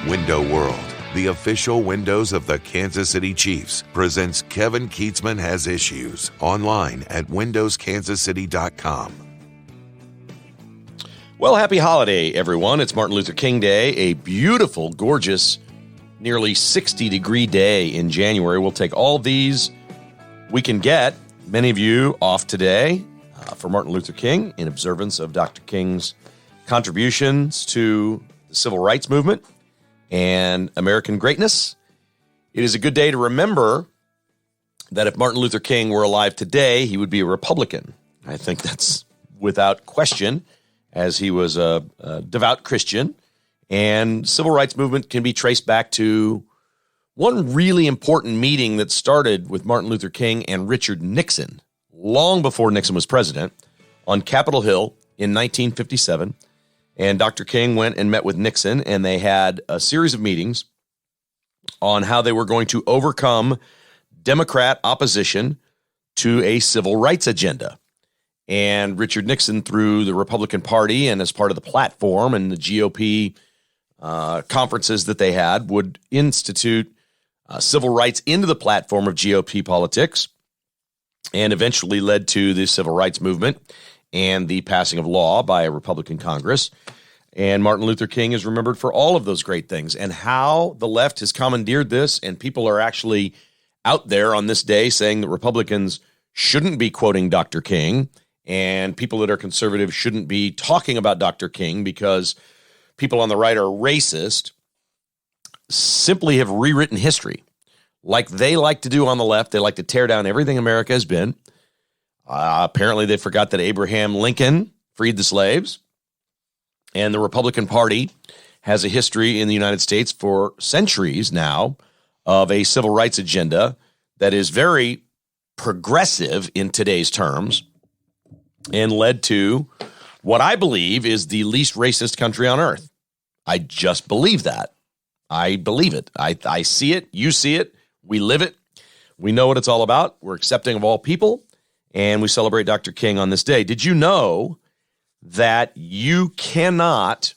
Window World, the official windows of the Kansas City Chiefs, presents Kevin Keatsman Has Issues online at windowskansascity.com. Well, happy holiday, everyone. It's Martin Luther King Day, a beautiful, gorgeous, nearly 60-degree day in January. We'll take all of these we can get. Many of you off today for Martin Luther King in observance of Dr. King's contributions to the civil rights movement and American greatness. It is a good day to remember that if Martin Luther King were alive today, he would be a Republican. I think that's without question, as he was a devout Christian. And civil rights movement can be traced back to one really important meeting that started with Martin Luther King and Richard Nixon, long before Nixon was president, on Capitol Hill in 1957. And Dr. King went and met with Nixon, and they had a series of meetings on how they were going to overcome Democrat opposition to a civil rights agenda. And Richard Nixon, through the Republican Party and as part of the platform and the GOP conferences that they had, would institute civil rights into the platform of GOP politics, and eventually led to the civil rights movement and the passing of law by a Republican Congress. And Martin Luther King is remembered for all of those great things, and how the left has commandeered this, and people are actually out there on this day saying that Republicans shouldn't be quoting Dr. King, and people that are conservative shouldn't be talking about Dr. King because people on the right are racist, simply have rewritten history. Like they like to do on the left, they like to tear down everything America has been. Apparently they forgot that Abraham Lincoln freed the slaves. And the Republican Party has a history in the United States for centuries now of a civil rights agenda that is very progressive in today's terms and led to what I believe is the least racist country on earth. I just believe that. I believe it. I see it. You see it. We live it. We know what it's all about. We're accepting of all people, and we celebrate Dr. King on this day. Did you know that you cannot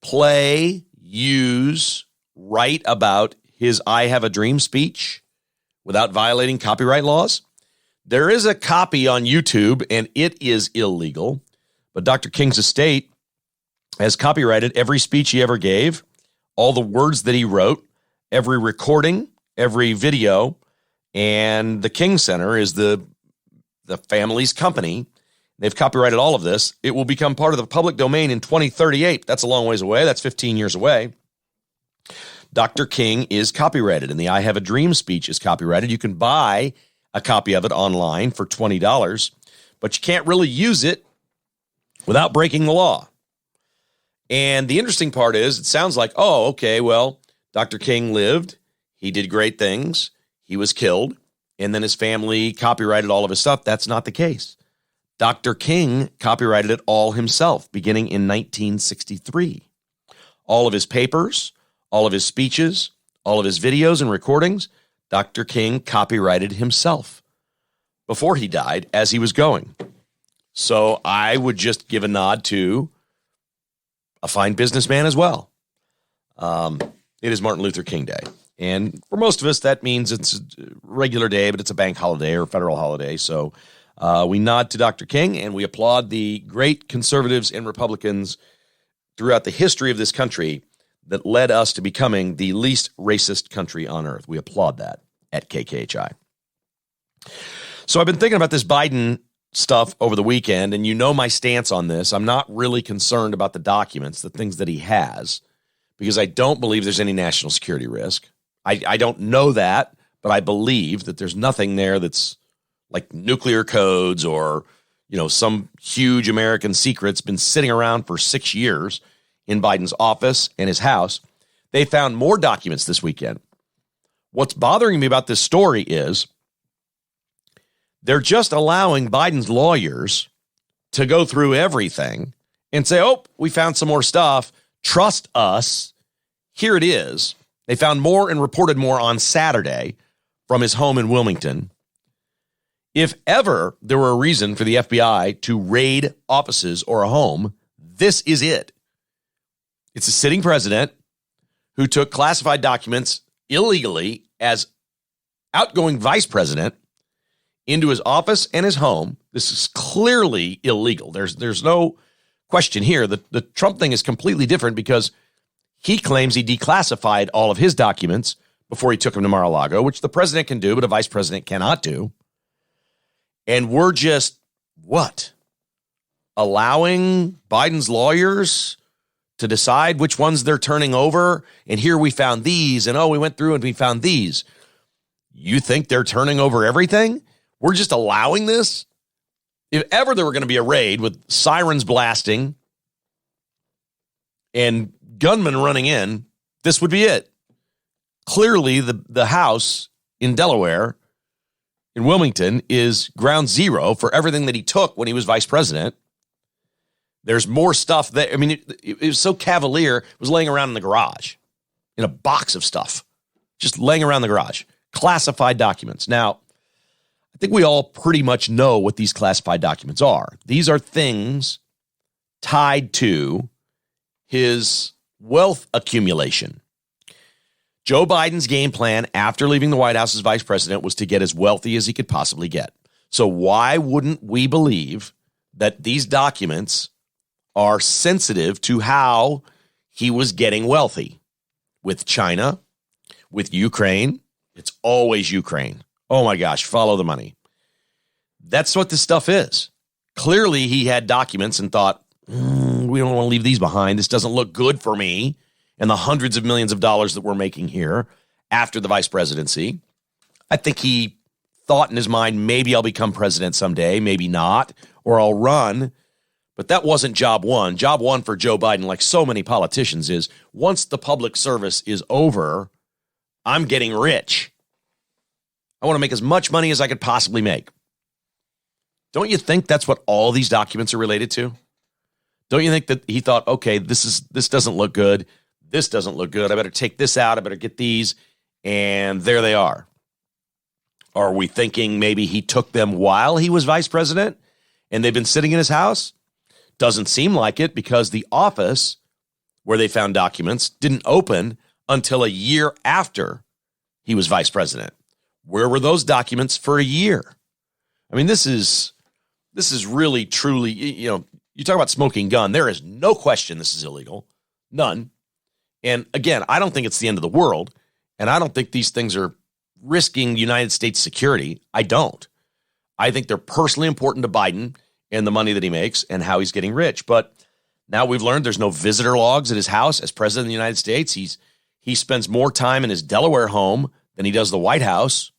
play, use, write about his I Have a Dream speech without violating copyright laws? There is a copy on YouTube, and it is illegal, but Dr. King's estate has copyrighted every speech he ever gave, all the words that he wrote, every recording, every video, and the King Center is the family's company. They've copyrighted all of this. It will become part of the public domain in 2038. That's a long ways away. That's 15 years away. Dr. King is copyrighted, and the I Have a Dream speech is copyrighted. You can buy a copy of it online for $20, but you can't really use it without breaking the law. And the interesting part is, it sounds like, oh, okay, well, Dr. King lived, he did great things, he was killed, and then his family copyrighted all of his stuff. That's not the case. Dr. King copyrighted it all himself, beginning in 1963. All of his papers, all of his speeches, all of his videos and recordings, Dr. King copyrighted himself before he died as he was going. So I would just give a nod to a fine businessman as well. It is Martin Luther King Day. And for most of us, that means it's a regular day, but it's a bank holiday or federal holiday. So we nod to Dr. King, and we applaud the great conservatives and Republicans throughout the history of this country that led us to becoming the least racist country on earth. We applaud that at KKHI. So I've been thinking about this Biden stuff over the weekend, and you know my stance on this. I'm not really concerned about the documents, the things that he has, because I don't believe there's any national security risk. I don't know that, but I believe that there's nothing there that's like nuclear codes or, you know, some huge American secret's been sitting around for 6 years in Biden's office and his house. They found more documents this weekend. What's bothering me about this story is they're just allowing Biden's lawyers to go through everything and say, oh, we found some more stuff. Trust us. Here it is. They found more and reported more on Saturday from his home in Wilmington. If ever there were a reason for the FBI to raid offices or a home, this is it. It's a sitting president who took classified documents illegally as outgoing vice president into his office and his home. This is clearly illegal. There's no question here. The Trump thing is completely different because he claims he declassified all of his documents before he took them to Mar-a-Lago, which the president can do, but a vice president cannot do. And we're just, allowing Biden's lawyers to decide which ones they're turning over. And here we found these, and we went through and we found these. You think they're turning over everything? We're just allowing this? If ever there were going to be a raid with sirens blasting and gunmen running in, this would be it. Clearly, the house in Delaware, in Wilmington, is ground zero for everything that he took when he was vice president. There's more stuff there. I mean, it was so cavalier. It was laying around in the garage in a box of stuff, just laying around the garage. Classified documents. Now, I think we all pretty much know what these classified documents are. These are things tied to his wealth accumulation. Joe Biden's game plan after leaving the White House as vice president was to get as wealthy as he could possibly get. So why wouldn't we believe that these documents are sensitive to how he was getting wealthy? With China, with Ukraine, it's always Ukraine. Oh my gosh, follow the money. That's what this stuff is. Clearly, he had documents and thought, we don't want to leave these behind. This doesn't look good for me and the hundreds of millions of dollars that we're making here after the vice presidency. I think he thought in his mind, maybe I'll become president someday, maybe not, or I'll run. But that wasn't job one. Job one for Joe Biden, like so many politicians, is once the public service is over, I'm getting rich. I want to make as much money as I could possibly make. Don't you think that's what all these documents are related to? Don't you think that he thought, okay, this doesn't look good. This doesn't look good. I better take this out. I better get these. And there they are. Are we thinking maybe he took them while he was vice president and they've been sitting in his house? Doesn't seem like it, because the office where they found documents didn't open until a year after he was vice president. Where were those documents for a year? I mean, this is really, truly, you talk about smoking gun. There is no question this is illegal. None. And again, I don't think it's the end of the world. And I don't think these things are risking United States security. I don't. I think they're personally important to Biden and the money that he makes and how he's getting rich. But now we've learned there's no visitor logs at his house as president of the United States. He spends more time in his Delaware home than he does the White House.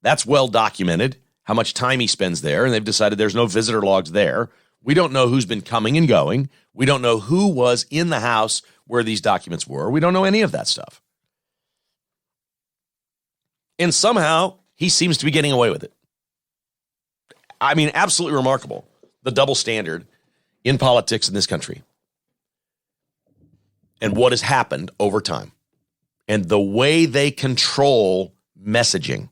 That's well documented, how much time he spends there. And they've decided there's no visitor logs there. We don't know who's been coming and going. We don't know who was in the house where these documents were. We don't know any of that stuff. And somehow he seems to be getting away with it. I mean, absolutely remarkable, the double standard in politics in this country and what has happened over time and the way they control messaging.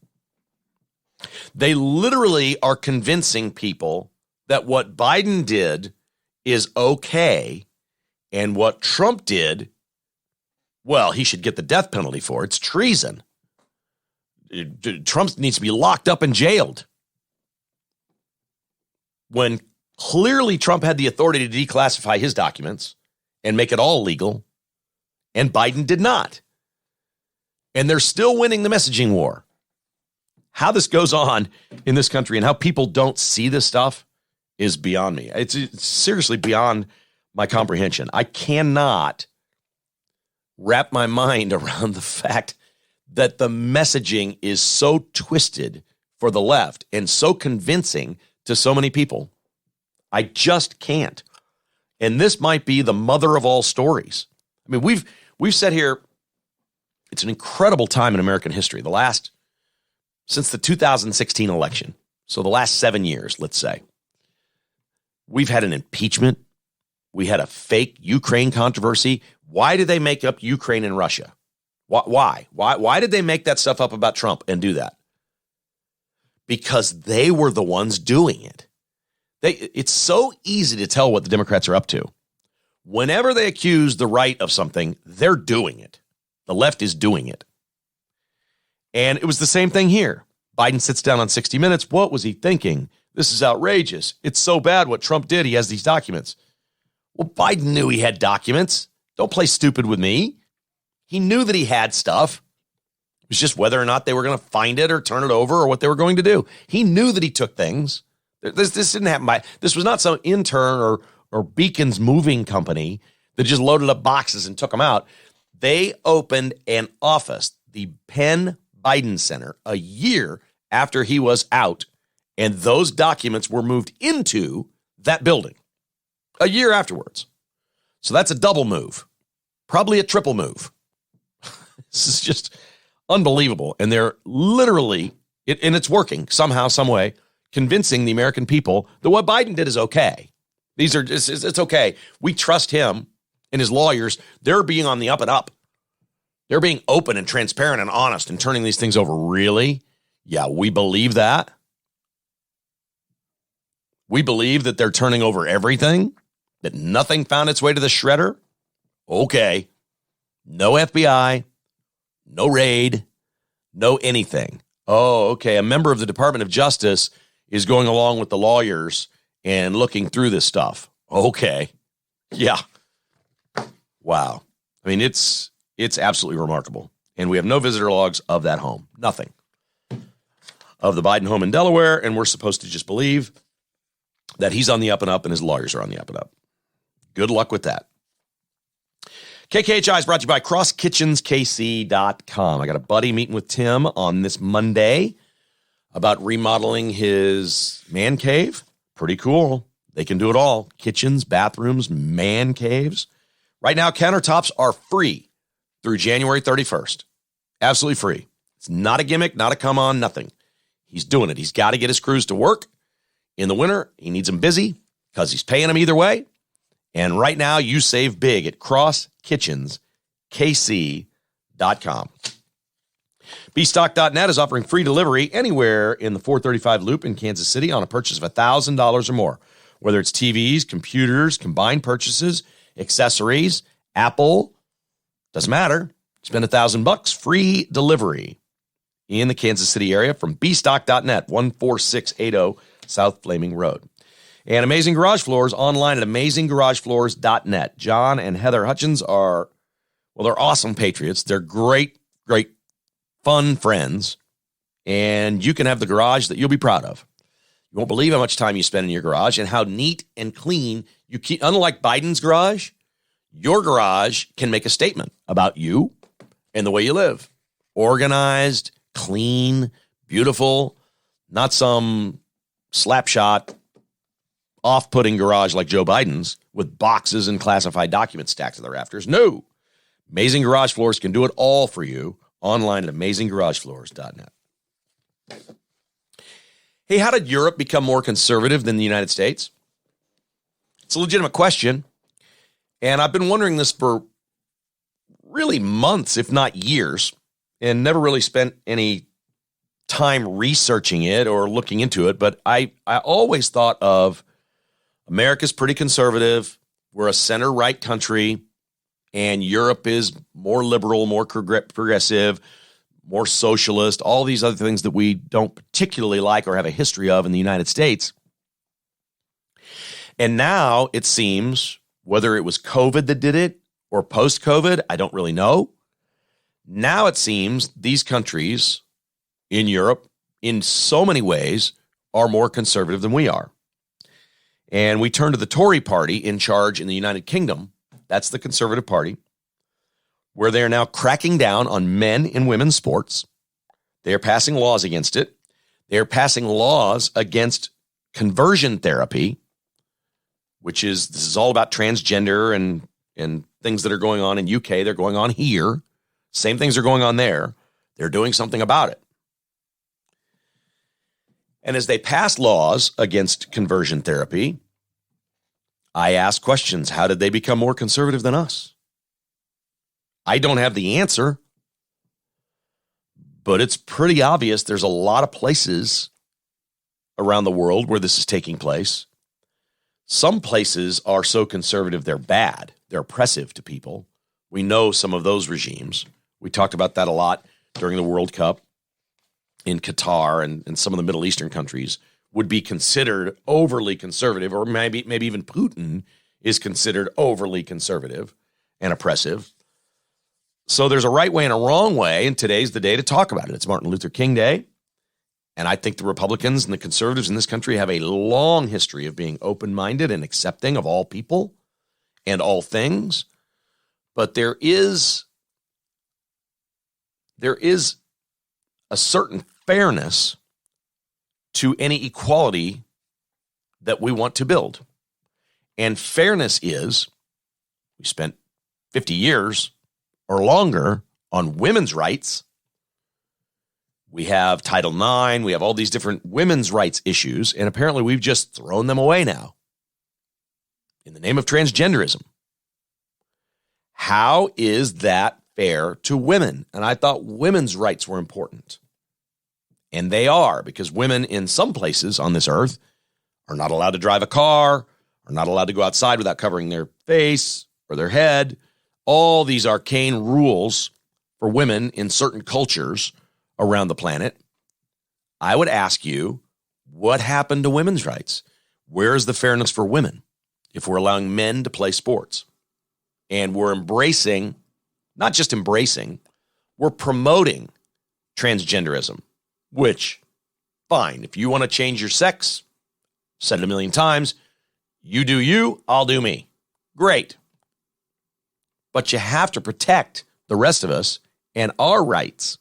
They literally are convincing people that what Biden did is okay and what Trump did, well, he should get the death penalty for. It's treason. Trump needs to be locked up and jailed. When clearly Trump had the authority to declassify his documents and make it all legal, and Biden did not. And they're still winning the messaging war. How this goes on in this country and how people don't see this stuff is beyond me. It's seriously beyond my comprehension. I cannot wrap my mind around the fact that the messaging is so twisted for the left and so convincing to so many people. I just can't. And this might be the mother of all stories. I mean, we've said here, it's an incredible time in American history. Since the 2016 election, so the last 7 years, let's say, we've had an impeachment. We had a fake Ukraine controversy. Why did they make up Ukraine and Russia? Why? Why did they make that stuff up about Trump and do that? Because they were the ones doing it. It's so easy to tell what the Democrats are up to Whenever they accuse the right of something, they're doing it. The left is doing it. And it was the same thing here. Biden sits down on 60 Minutes. What was he thinking? This is outrageous. It's so bad what Trump did. He has these documents. Well, Biden knew he had documents. Don't play stupid with me. He knew that he had stuff. It was just whether or not they were going to find it or turn it over or what they were going to do. He knew that he took things. This didn't happen this was not some intern or Beacon's moving company that just loaded up boxes and took them out. They opened an office, the Penn Biden Center, a year after he was out, and those documents were moved into that building a year afterwards. So that's a double move, probably a triple move. This is just unbelievable. And they're literally, and it's working somehow, some way, convincing the American people that what Biden did is okay. It's okay. We trust him and his lawyers. They're being on the up and up. They're being open and transparent and honest and turning these things over. Really? Yeah, we believe that. We believe that they're turning over everything, that nothing found its way to the shredder. Okay. No FBI, no raid, no anything. Oh, okay. A member of the Department of Justice is going along with the lawyers and looking through this stuff. Okay. Yeah. Wow. I mean, it's absolutely remarkable. And we have no visitor logs of that home. Nothing. Of the Biden home in Delaware, and we're supposed to just believe that he's on the up and up and his lawyers are on the up and up. Good luck with that. KKHI is brought to you by crosskitchenskc.com. I got a buddy meeting with Tim on this Monday about remodeling his man cave. Pretty cool. They can do it all. Kitchens, bathrooms, man caves. Right now, countertops are free through January 31st. Absolutely free. It's not a gimmick, not a come on, nothing. He's doing it. He's got to get his crews to work. In the winter, he needs them busy because he's paying them either way. And right now, you save big at crosskitchenskc.com. Bstock.net is offering free delivery anywhere in the 435 loop in Kansas City on a purchase of $1,000 or more. Whether it's TVs, computers, combined purchases, accessories, Apple, doesn't matter. Spend $1,000, free delivery in the Kansas City area from bstock.net, 14680 South Flaming Road. And Amazing Garage Floors online at AmazingGarageFloors.net. John and Heather Hutchins are, well, they're awesome patriots. They're great, fun friends. And you can have the garage that you'll be proud of. You won't believe how much time you spend in your garage and how neat and clean you keep. Unlike Biden's garage, your garage can make a statement about you and the way you live. Organized, clean, beautiful, not some slapshot, off-putting garage like Joe Biden's with boxes and classified documents stacked to the rafters. No. Amazing Garage Floors can do it all for you online at AmazingGarageFloors.net. Hey, how did Europe become more conservative than the United States? It's a legitimate question, and I've been wondering this for really months, if not years, and never really spent any time researching it or looking into it, but I always thought of America's pretty conservative. We're a center-right country, and Europe is more liberal, more progressive, more socialist, all these other things that we don't particularly like or have a history of in the United States. And now it seems, whether it was COVID that did it or post-COVID, I don't really know. Now it seems these countries in Europe, in so many ways, are more conservative than we are. And we turn to the Tory party in charge in the United Kingdom. That's the Conservative Party, where they are now cracking down on men and women's sports. They are passing laws against it. They are passing laws against conversion therapy, this is all about transgender and things that are going on in UK. They're going on here. Same things are going on there. They're doing something about it. And as they pass laws against conversion therapy, I ask questions. How did they become more conservative than us? I don't have the answer, but it's pretty obvious there's a lot of places around the world where this is taking place. Some places are so conservative they're bad. They're oppressive to people. We know some of those regimes. We talked about that a lot during the World Cup in Qatar and some of the Middle Eastern countries would be considered overly conservative, or maybe even Putin is considered overly conservative and oppressive. So there's a right way and a wrong way, and today's the day to talk about it. It's Martin Luther King Day, and I think the Republicans and the conservatives in this country have a long history of being open-minded and accepting of all people and all things. But there is a certain fairness to any equality that we want to build. And fairness is, we spent 50 years or longer on women's rights. We have Title IX. We have all these different women's rights issues, and apparently we've just thrown them away now in the name of transgenderism. How is that fair to women? And I thought women's rights were important. And they are, because women in some places on this earth are not allowed to drive a car, are not allowed to go outside without covering their face or their head. All these arcane rules for women in certain cultures around the planet. I would ask you, what happened to women's rights? Where is the fairness for women if we're allowing men to play sports? And we're embracing, not just embracing, we're promoting transgenderism, which, fine, if you want to change your sex, said it a million times, you do you, I'll do me. Great. But you have to protect the rest of us and our rights.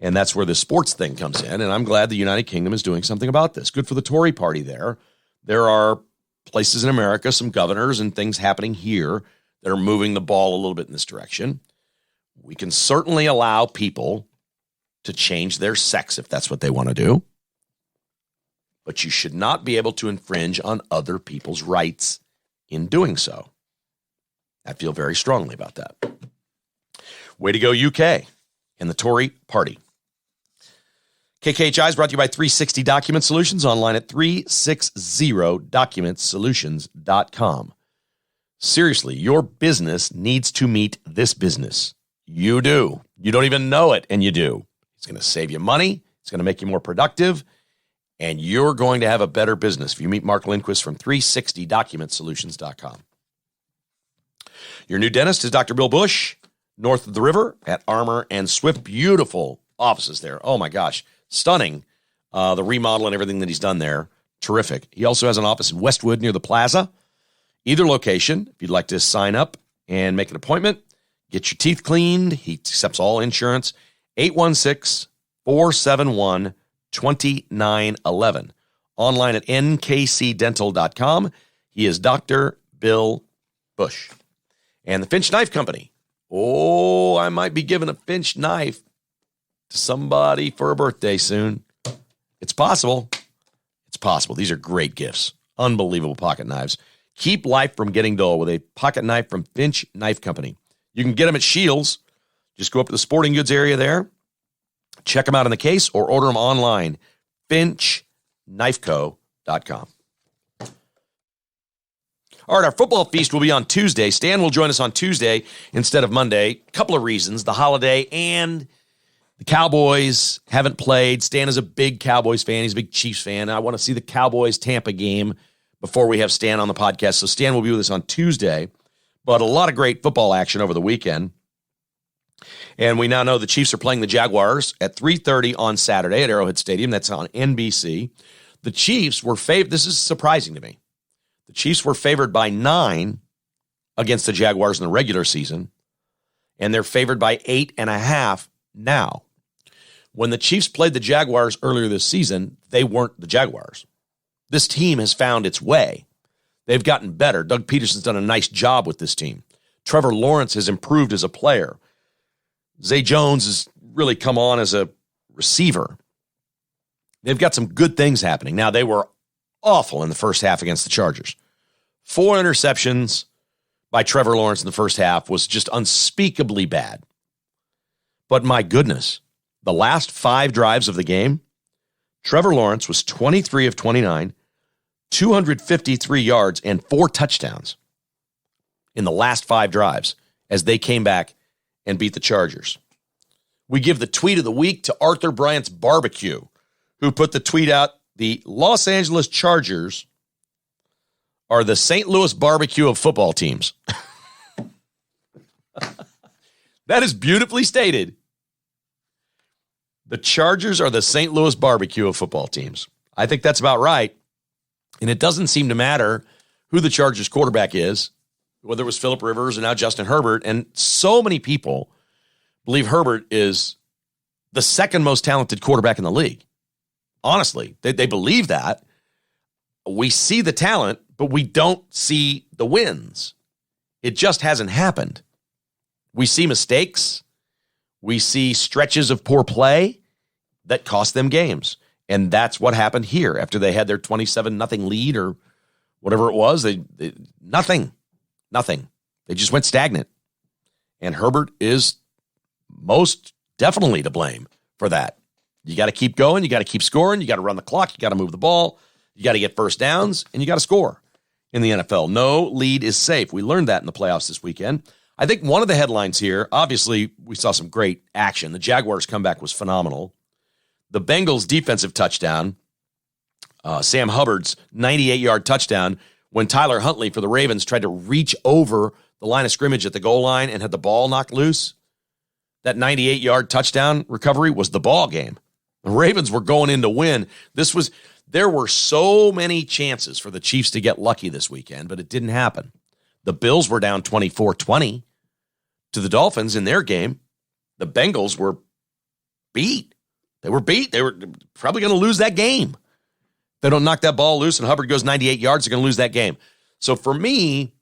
And that's where the sports thing comes in, and I'm glad the United Kingdom is doing something about this. Good for the Tory party there. There are places in America, some governors and things happening here that are moving the ball a little bit in this direction. We can certainly allow people to change their sex if that's what they want to do. But you should not be able to infringe on other people's rights in doing so. I feel very strongly about that. Way to go, UK and the Tory party. KKHI is brought to you by 360 Document Solutions, online at 360documentsolutions.com. Seriously, your business needs to meet this business. You do. You don't even know it, and you do. It's going to save you money. It's going to make you more productive, and you're going to have a better business if you meet Mark Lindquist from 360documentsolutions.com. Your new dentist is Dr. Bill Bush, north of the river at Armour and Swift. Beautiful offices there. Oh, my gosh. Stunning. The remodel and everything that he's done there. Terrific. He also has an office in Westwood near the plaza. Either location, if you'd like to sign up and make an appointment, get your teeth cleaned. He accepts all insurance. 816-471-2911. Online at nkcdental.com. He is Dr. Bill Bush. And the Finch Knife Company. Oh, I might be giving a Finch knife to somebody for a birthday soon. It's possible. It's possible. These are great gifts. Unbelievable pocket knives. Keep life from getting dull with a pocket knife from Finch Knife Company. You can get them at Shields. Just go up to the sporting goods area there. Check them out in the case or order them online. FinchKnifeCo.com. All right, our football feast will be on Tuesday. Stan will join us on Tuesday instead of Monday. Couple of reasons. The holiday and the Cowboys haven't played. Stan is a big Cowboys fan. He's a big Chiefs fan. I want to see the Cowboys-Tampa game before we have Stan on the podcast. So Stan will be with us on Tuesday. But a lot of great football action over the weekend. And we now know the Chiefs are playing the Jaguars at 3:30 on Saturday at Arrowhead Stadium. That's on NBC. The Chiefs were favored. This is surprising to me. The Chiefs were favored by 9 against the Jaguars in the regular season, and they're favored by 8.5 now. When the Chiefs played the Jaguars earlier this season, they weren't the Jaguars. This team has found its way. They've gotten better. Doug Peterson's done a nice job with this team. Trevor Lawrence has improved as a player. Zay Jones has really come on as a receiver. They've got some good things happening. Now, they were awful in the first half against the Chargers. 4 interceptions by Trevor Lawrence in the first half was just unspeakably bad. But my goodness, the last 5 drives of the game, Trevor Lawrence was 23 of 29, 253 yards, and 4 touchdowns. in the last 5 drives as they came back and beat the Chargers. We give the tweet of the week to Arthur Bryant's Barbecue, who put the tweet out, the Los Angeles Chargers are the St. Louis barbecue of football teams. That is beautifully stated. The Chargers are the St. Louis barbecue of football teams. I think that's about right. And it doesn't seem to matter who the Chargers quarterback is, whether it was Phillip Rivers or now Justin Herbert. And so many people believe Herbert is the second most talented quarterback in the league. Honestly, they believe that. We see the talent, but we don't see the wins. It just hasn't happened. We see mistakes. We see stretches of poor play that cost them games. And that's what happened here after they had their 27-0 lead or whatever it was. Nothing. They just went stagnant. And Herbert is most definitely to blame for that. You got to keep going. You got to keep scoring. You got to run the clock. You got to move the ball. You got to get first downs, and you got to score in the NFL. No lead is safe. We learned that in the playoffs this weekend. I think one of the headlines here, obviously, we saw some great action. The Jaguars' comeback was phenomenal. The Bengals' defensive touchdown, Sam Hubbard's 98-yard touchdown, when Tyler Huntley for the Ravens tried to reach over the line of scrimmage at the goal line and had the ball knocked loose. That 98-yard touchdown recovery was the ball game. The Ravens were going in to win. There were so many chances for the Chiefs to get lucky this weekend, but it didn't happen. The Bills were down 24-20 to the Dolphins in their game. The Bengals were beat. They were beat. They were probably going to lose that game. If they don't knock that ball loose and Hubbard goes 98 yards, they're going to lose that game. So for me,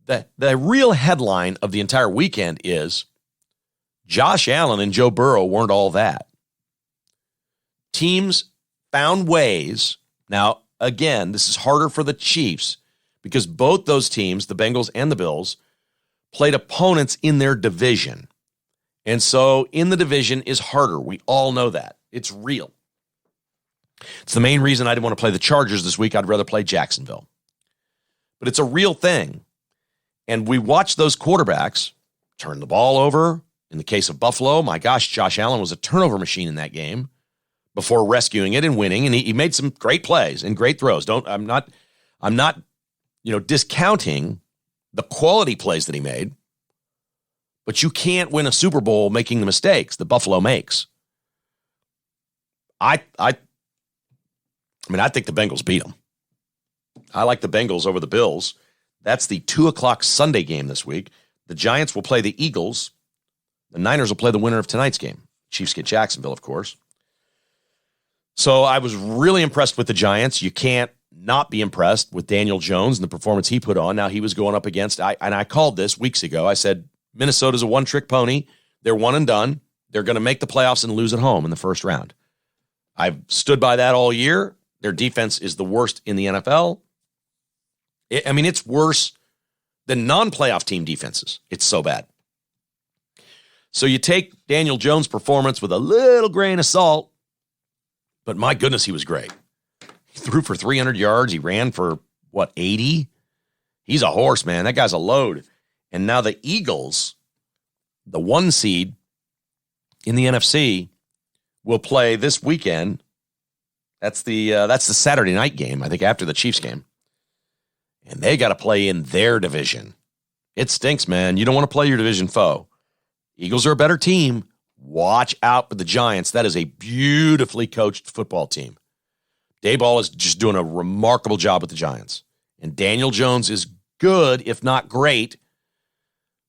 the real headline of the entire weekend is Josh Allen and Joe Burrow weren't all that. Teams found ways. Now, again, this is harder for the Chiefs because both those teams, the Bengals and the Bills, played opponents in their division. And so in the division is harder. We all know that. It's real. It's the main reason I didn't want to play the Chargers this week. I'd rather play Jacksonville. But it's a real thing. And we watched those quarterbacks turn the ball over. In the case of Buffalo, my gosh, Josh Allen was a turnover machine in that game before rescuing it and winning. And he made some great plays and great throws. I'm not discounting the quality plays that he made, but you can't win a Super Bowl making the mistakes that Buffalo makes. I think the Bengals beat them. I like the Bengals over the Bills. That's the 2:00 Sunday game this week. The Giants will play the Eagles. The Niners will play the winner of tonight's game. Chiefs get Jacksonville, of course. So I was really impressed with the Giants. You can't not be impressed with Daniel Jones and the performance he put on. Now he was going up against, I called this weeks ago. I said, Minnesota's a one-trick pony. They're one and done. They're going to make the playoffs and lose at home in the first round. I've stood by that all year. Their defense is the worst in the NFL. It's worse than non-playoff team defenses. It's so bad. So you take Daniel Jones' performance with a little grain of salt, but my goodness, he was great. He threw for 300 yards. He ran for, 80? He's a horse, man. That guy's a load. And now the Eagles, the 1 seed in the NFC, will play this weekend. That's the Saturday night game, I think, after the Chiefs game. And they got to play in their division. It stinks, man. You don't want to play your division foe. Eagles are a better team. Watch out for the Giants. That is a beautifully coached football team. Daboll is just doing a remarkable job with the Giants. And Daniel Jones is good, if not great.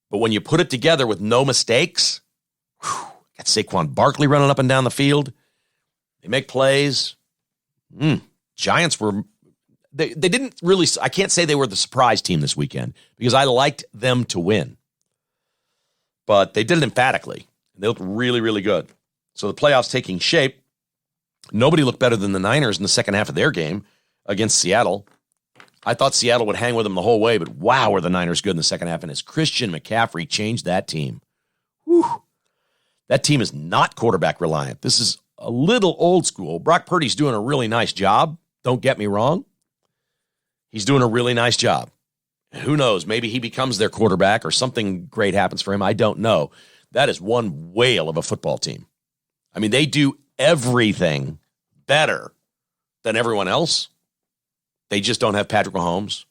But when you put it together with no mistakes, got Saquon Barkley running up and down the field. They make plays. Giants were... They didn't really... I can't say they were the surprise team this weekend because I liked them to win. But they did it emphatically. They looked really, really good. So the playoffs taking shape. Nobody looked better than the Niners in the second half of their game against Seattle. I thought Seattle would hang with them the whole way, but wow, were the Niners good in the second half. And as Christian McCaffrey changed that team. That team is not quarterback reliant. This is a little old school. Brock Purdy's doing a really nice job. Don't get me wrong. He's doing a really nice job. Who knows? Maybe he becomes their quarterback or something great happens for him. I don't know. That is one whale of a football team. I mean, they do everything better than everyone else. They just don't have Patrick Mahomes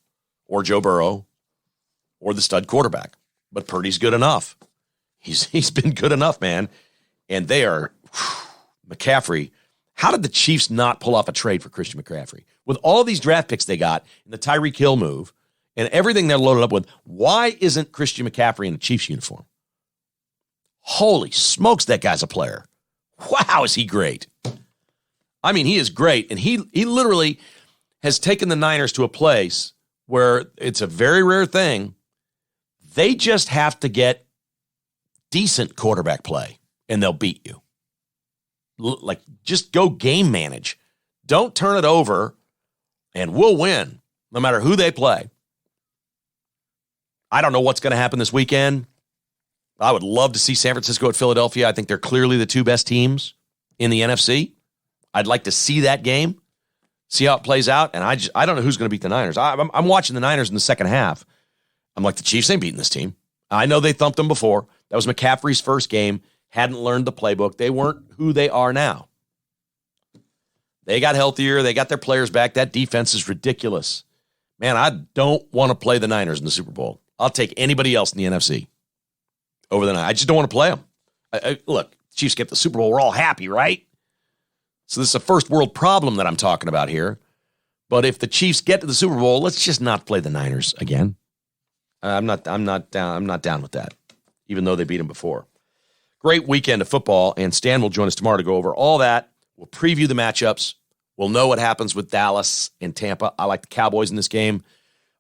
or Joe Burrow or the stud quarterback. But Purdy's good enough. He's been good enough, man. And they are, McCaffrey. How did the Chiefs not pull off a trade for Christian McCaffrey? With all these draft picks they got and the Tyreek Hill move and everything they're loaded up with, why isn't Christian McCaffrey in a Chiefs uniform? Holy smokes, that guy's a player. Wow, is he great. I mean, he is great. And he literally has taken the Niners to a place where it's a very rare thing. They just have to get decent quarterback play, and they'll beat you. Like, just go game manage. Don't turn it over, and we'll win, no matter who they play. I don't know what's going to happen this weekend. I would love to see San Francisco at Philadelphia. I think they're clearly the two best teams in the NFC. I'd like to see that game, see how it plays out, and I don't know who's going to beat the Niners. I'm watching the Niners in the second half. I'm like, the Chiefs ain't beating this team. I know they thumped them before. That was McCaffrey's first game. Hadn't learned the playbook. They weren't who they are now. They got healthier. They got their players back. That defense is ridiculous. Man, I don't want to play the Niners in the Super Bowl. I'll take anybody else in the NFC over the Niners. I just don't want to play them. Look, Chiefs get the Super Bowl. We're all happy, right? So this is a first world problem that I'm talking about here. But if the Chiefs get to the Super Bowl, let's just not play the Niners again. I'm not down with that, even though they beat them before. Great weekend of football, and Stan will join us tomorrow to go over all that. We'll preview the matchups. We'll know what happens with Dallas and Tampa. I like the Cowboys in this game,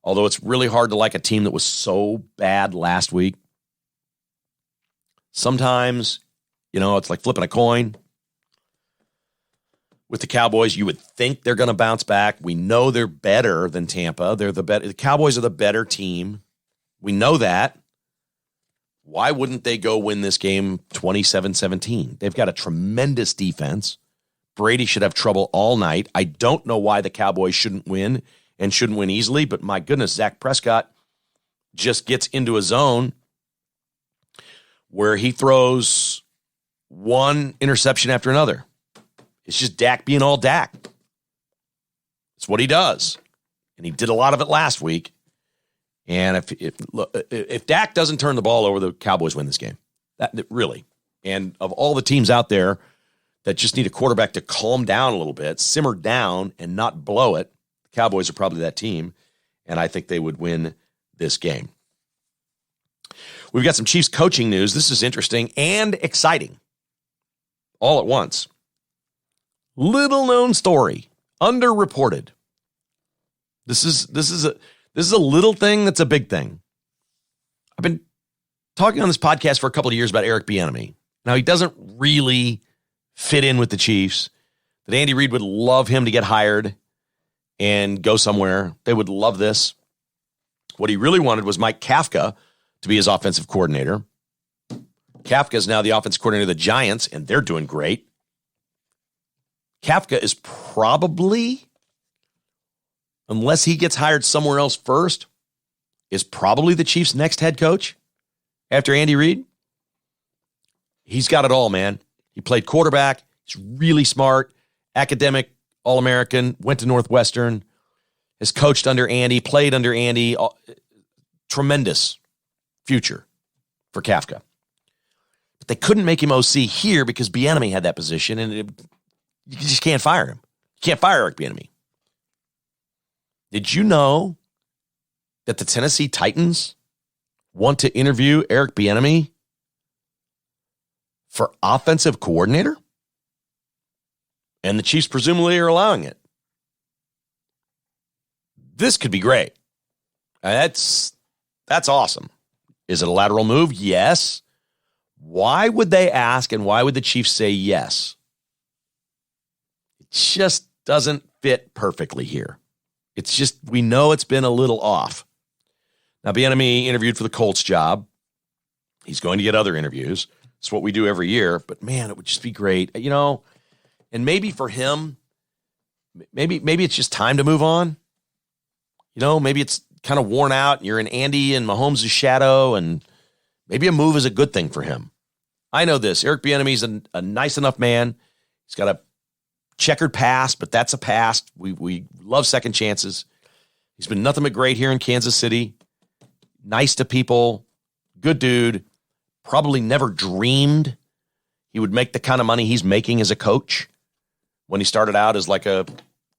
although it's really hard to like a team that was so bad last week. Sometimes, it's like flipping a coin. With the Cowboys, you would think they're going to bounce back. We know they're better than Tampa. The Cowboys are the better team. We know that. Why wouldn't they go win this game 27-17? They've got a tremendous defense. Brady should have trouble all night. I don't know why the Cowboys shouldn't win and shouldn't win easily, but my goodness, Dak Prescott just gets into a zone where he throws one interception after another. It's just Dak being all Dak. It's what he does. And he did a lot of it last week. And if Dak doesn't turn the ball over, the Cowboys win this game. That really. And of all the teams out there that just need a quarterback to calm down a little bit, simmer down, and not blow it, the Cowboys are probably that team. And I think they would win this game. We've got some Chiefs coaching news. This is interesting and exciting all at once. Little known story, underreported. This is a little thing that's a big thing. I've been talking on this podcast for a couple of years about Eric Bieniemy. Now, he doesn't really fit in with the Chiefs. That Andy Reid would love him to get hired and go somewhere. They would love this. What he really wanted was Mike Kafka to be his offensive coordinator. Kafka is now the offensive coordinator of the Giants, and they're doing great. Kafka is probably, unless he gets hired somewhere else first, is probably the Chiefs' next head coach after Andy Reid. He's got it all, man. He played quarterback. He's really smart, academic, All-American, went to Northwestern, has coached under Andy, played under Andy. Tremendous future for Kafka. But they couldn't make him OC here because Bieniemy had that position, and you just can't fire him. You can't fire Eric Bieniemy. Did you know that the Tennessee Titans want to interview Eric Bieniemy for offensive coordinator? And the Chiefs presumably are allowing it. This could be great. That's awesome. Is it a lateral move? Yes. Why would they ask, and why would the Chiefs say yes? It just doesn't fit perfectly here. It's just, we know it's been a little off. Now, Bieniemy interviewed for the Colts job. He's going to get other interviews. It's what we do every year. But, man, it would just be great. And maybe for him, maybe it's just time to move on. Maybe it's kind of worn out and you're in Andy and Mahomes' shadow, and maybe a move is a good thing for him. I know this. Eric Bieniemy's a nice enough man. He's got a checkered past, but that's a past. We love second chances. He's been nothing but great here in Kansas City. Nice to people. Good dude. Probably never dreamed he would make the kind of money he's making as a coach when he started out as like a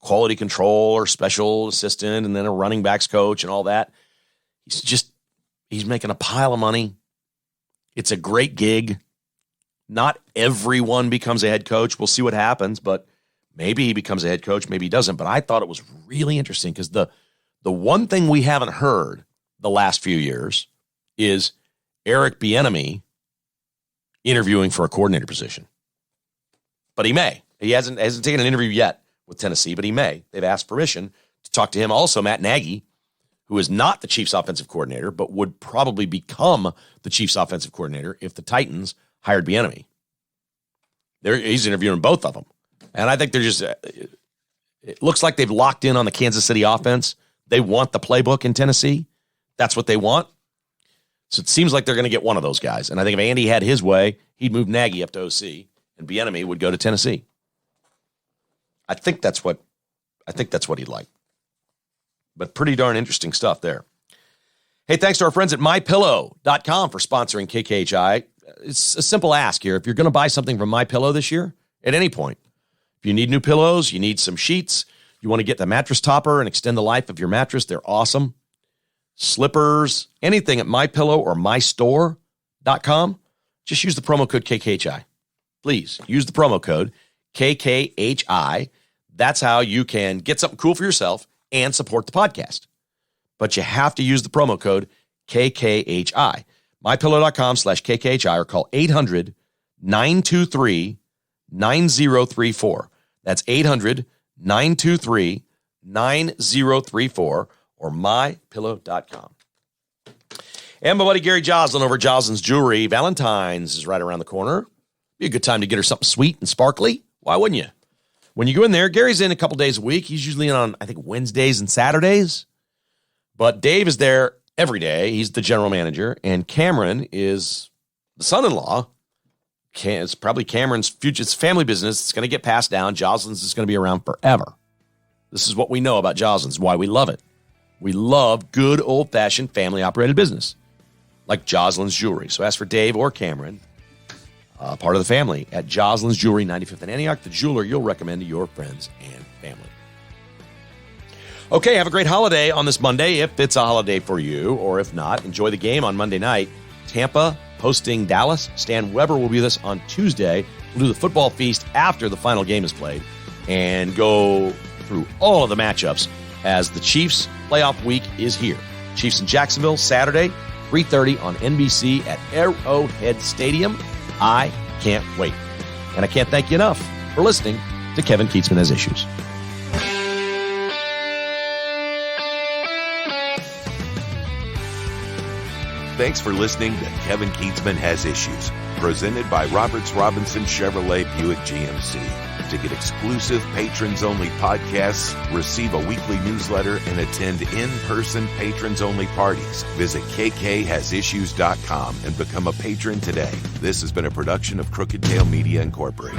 quality control or special assistant and then a running backs coach and all that. He's making a pile of money. It's a great gig. Not everyone becomes a head coach. We'll see what happens, but maybe he becomes a head coach, maybe he doesn't. But I thought it was really interesting because the one thing we haven't heard the last few years is Eric Bieniemy interviewing for a coordinator position. But he may. He hasn't taken an interview yet with Tennessee, but he may. They've asked permission to talk to him. Also, Matt Nagy, who is not the Chiefs offensive coordinator, but would probably become the Chiefs offensive coordinator if the Titans hired Bieniemy. He's interviewing both of them. And I think they're just, it looks like they've locked in on the Kansas City offense. They want the playbook in Tennessee. That's what they want. So it seems like they're going to get one of those guys. And I think if Andy had his way, he'd move Nagy up to OC and Bieniemy would go to Tennessee. I think that's what he'd like. But pretty darn interesting stuff there. Hey, thanks to our friends at MyPillow.com for sponsoring KKHI. It's a simple ask here. If you're going to buy something from MyPillow this year, at any point, if you need new pillows, you need some sheets, you want to get the mattress topper and extend the life of your mattress, they're awesome. Slippers, anything at MyPillow or MyStore.com, just use the promo code KKHI. Please use the promo code KKHI. That's how you can get something cool for yourself and support the podcast. But you have to use the promo code KKHI. MyPillow.com/KKHI or call 800-923-9034. That's 800-923-9034 or MyPillow.com. And my buddy Gary Joslin over at Joslin's Jewelry. Valentine's is right around the corner. Be a good time to get her something sweet and sparkly. Why wouldn't you? When you go in there, Gary's in a couple days a week. He's usually in on, I think, Wednesdays and Saturdays. But Dave is there every day. He's the general manager. And Cameron is the son-in-law. It's probably Cameron's future. It's family business. It's going to get passed down. Joslin's is going to be around forever. This is what we know about Joslin's, why we love it. We love good old-fashioned family-operated business, like Joslin's Jewelry. So ask for Dave or Cameron, part of the family, at Joslin's Jewelry, 95th and Antioch, the jeweler you'll recommend to your friends and family. Okay, have a great holiday on this Monday, if it's a holiday for you, or if not, enjoy the game on Monday night. Tampa hosting Dallas. Stan Weber will be with us on Tuesday. We'll do the football feast after the final game is played and go through all of the matchups as the Chiefs playoff week is here. Chiefs in Jacksonville, Saturday, 3:30 on NBC at Arrowhead Stadium. I can't wait. And I can't thank you enough for listening to Kevin Keatsman Has Issues. Thanks for listening to Kevin Keatsman Has Issues, presented by Roberts Robinson Chevrolet Buick GMC. To get exclusive patrons-only podcasts, receive a weekly newsletter, and attend in-person patrons-only parties, visit KKHasIssues.com and become a patron today. This has been a production of Crooked Tail Media Incorporated.